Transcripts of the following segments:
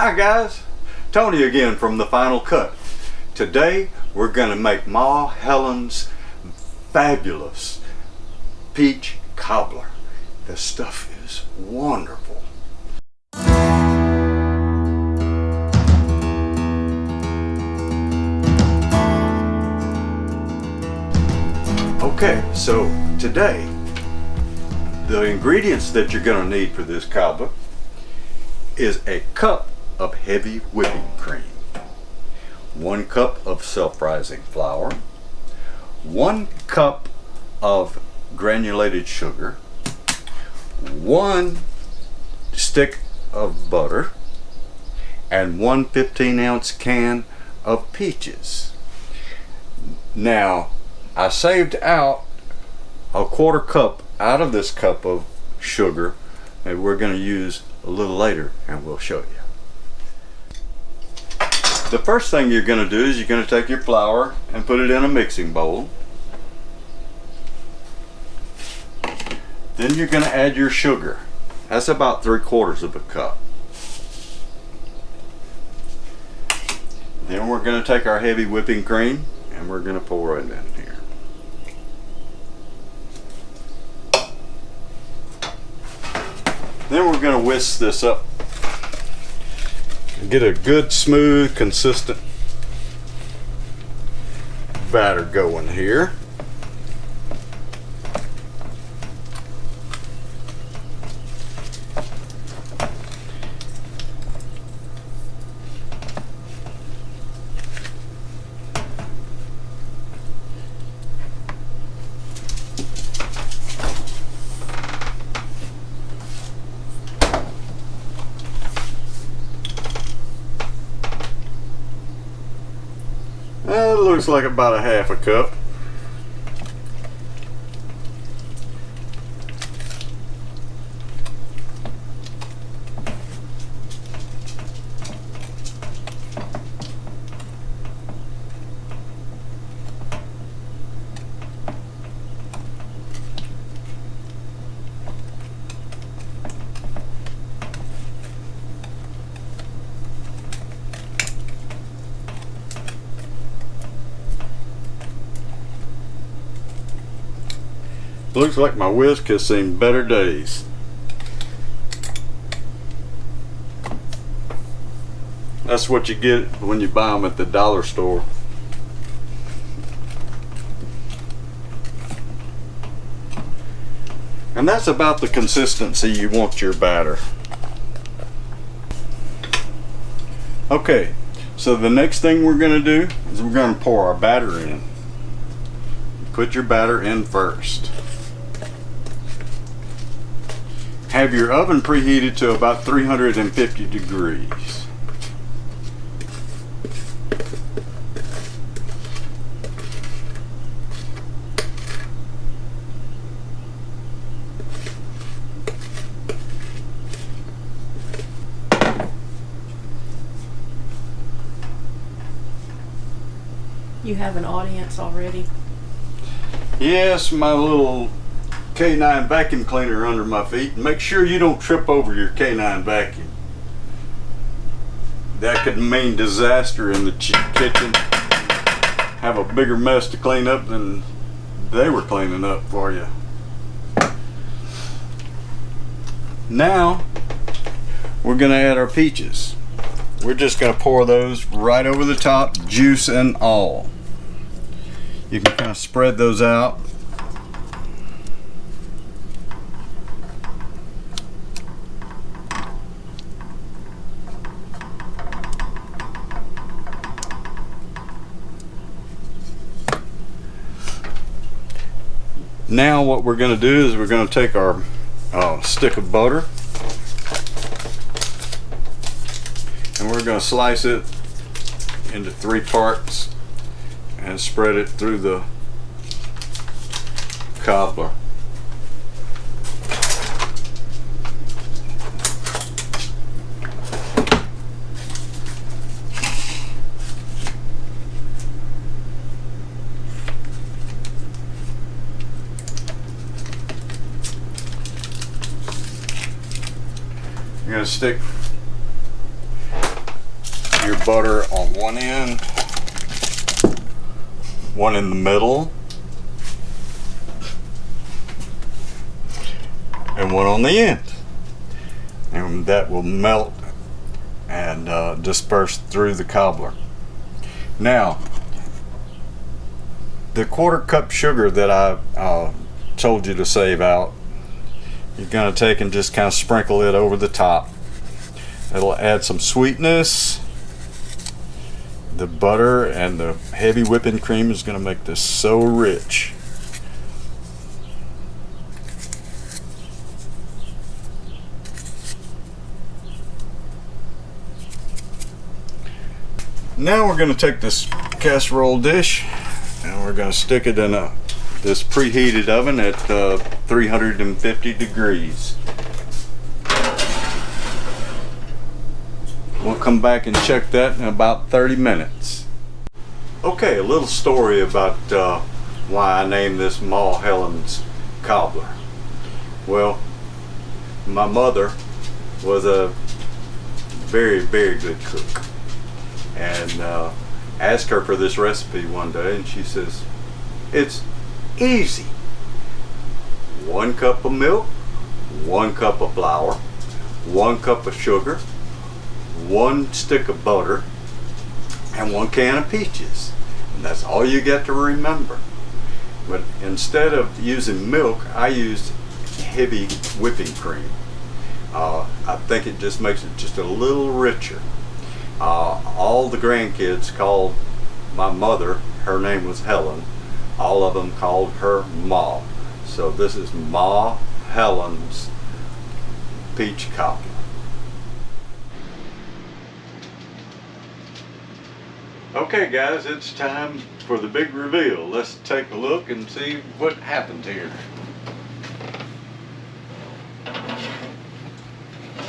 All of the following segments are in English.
Hi guys, Tony again from The Final Cut. Today we're going to make Ma Helen's fabulous peach cobbler. This stuff is wonderful. Okay, so today the ingredients that you're going to need for this cobbler is a cup of heavy whipping cream, 1 cup of self-rising flour, 1 cup of granulated sugar, 1 stick of butter, and 1 15-ounce can of peaches. Now, I saved out a 1/4 cup out of this cup of sugar that we're going to use a little later, and we'll show you. The first thing you're going to do is you're going to take your flour and put it in a mixing bowl. Then you're going to add your sugar. That's about 3/4 of a cup. Then we're going to take our heavy whipping cream and we're going to pour it in here. Then we're going to whisk this up and get a good, smooth, consistent batter going here. It looks like about 1/2 cup. Looks like my whisk has seen better days. That's what you get when you buy them at the dollar store. And that's about the consistency you want your batter. Okay, so the next thing we're going to do is we're going to pour our batter in. Put your batter in first. Have your oven preheated to about 350 degrees. You have an audience already? Yes, my little K9 vacuum cleaner under my feet. Make sure you don't trip over your K9 vacuum. That could mean disaster in the kitchen. Have a bigger mess to clean up than they were cleaning up for you. Now we're going to add our peaches. We're just going to pour those right over the top, juice and all. You can kind of spread those out. Now what we're going to do is we're going to take our stick of butter and we're going to slice it into 3 parts and spread it through the cobbler. You're going to stick your butter on one end, one in the middle, and one on the end. And that will melt and disperse through the cobbler. Now, the 1/4 cup sugar that I told you to save out, you're going to take and just kind of sprinkle it over the top. It'll add some sweetness. The butter and the heavy whipping cream is going to make this so rich. Now we're going to take this casserole dish and we're going to stick it in this preheated oven at 350 degrees. We'll come back and check that in about 30 minutes. Okay, a little story about why I named this Ma Helen's Cobbler. Well, my mother was a very, very good cook. And asked her for this recipe one day, and she says, it's easy. 1 cup of milk, 1 cup of flour, 1 cup of sugar, 1 stick of butter, and 1 can of peaches. And that's all you get to remember. But instead of using milk, I used heavy whipping cream. I think it just makes it just a little richer. All the grandkids called my mother, her name was Helen, all of them called her Ma. So this is Ma Helen's peach cobbler. Okay guys, it's time for the big reveal. Let's take a look and see what happened here.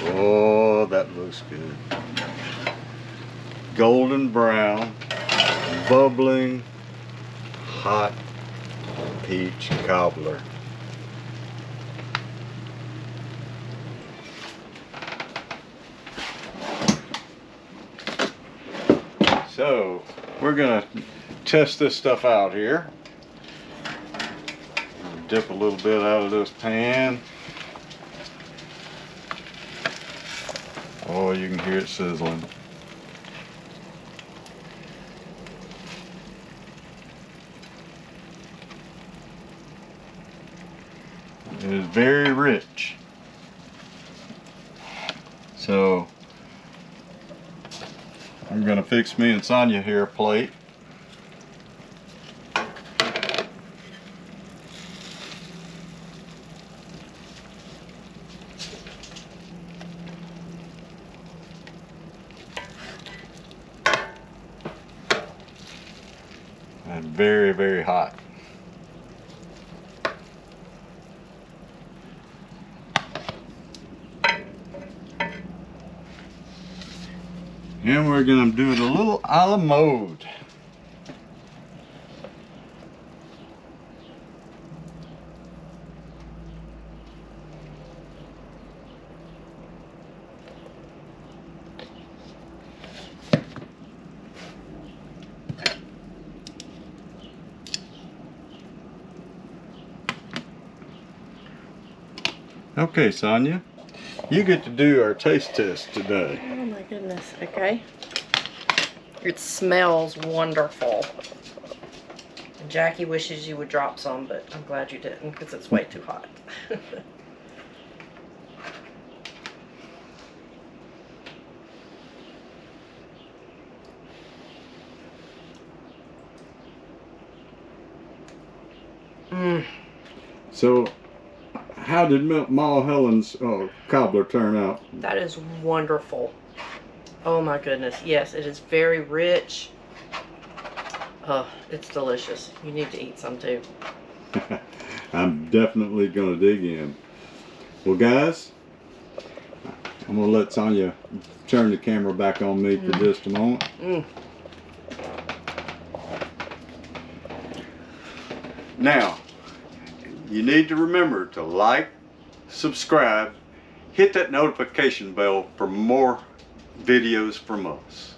Oh, that looks good. Golden brown, bubbling, hot peach cobbler. So we're gonna test this stuff out here. Dip a little bit out of this pan. Oh, you can hear it sizzling. It is very rich. So I'm going to fix me and Sonia here a plate. And very, very hot. And we're going to do it a little a la mode. Okay, Sonia, you get to do our taste test today. Oh my goodness, okay. It smells wonderful. Jackie wishes you would drop some, but I'm glad you didn't because it's way too hot. So, how did Ma Helen's cobbler turn out? That is wonderful. Oh my goodness, yes, it is very rich. Oh, it's delicious. You need to eat some too. I'm definitely going to dig in. Well guys, I'm going to let Sonia turn the camera back on me for just a moment. Now, you need to remember to like, subscribe, hit that notification bell for more videos from us.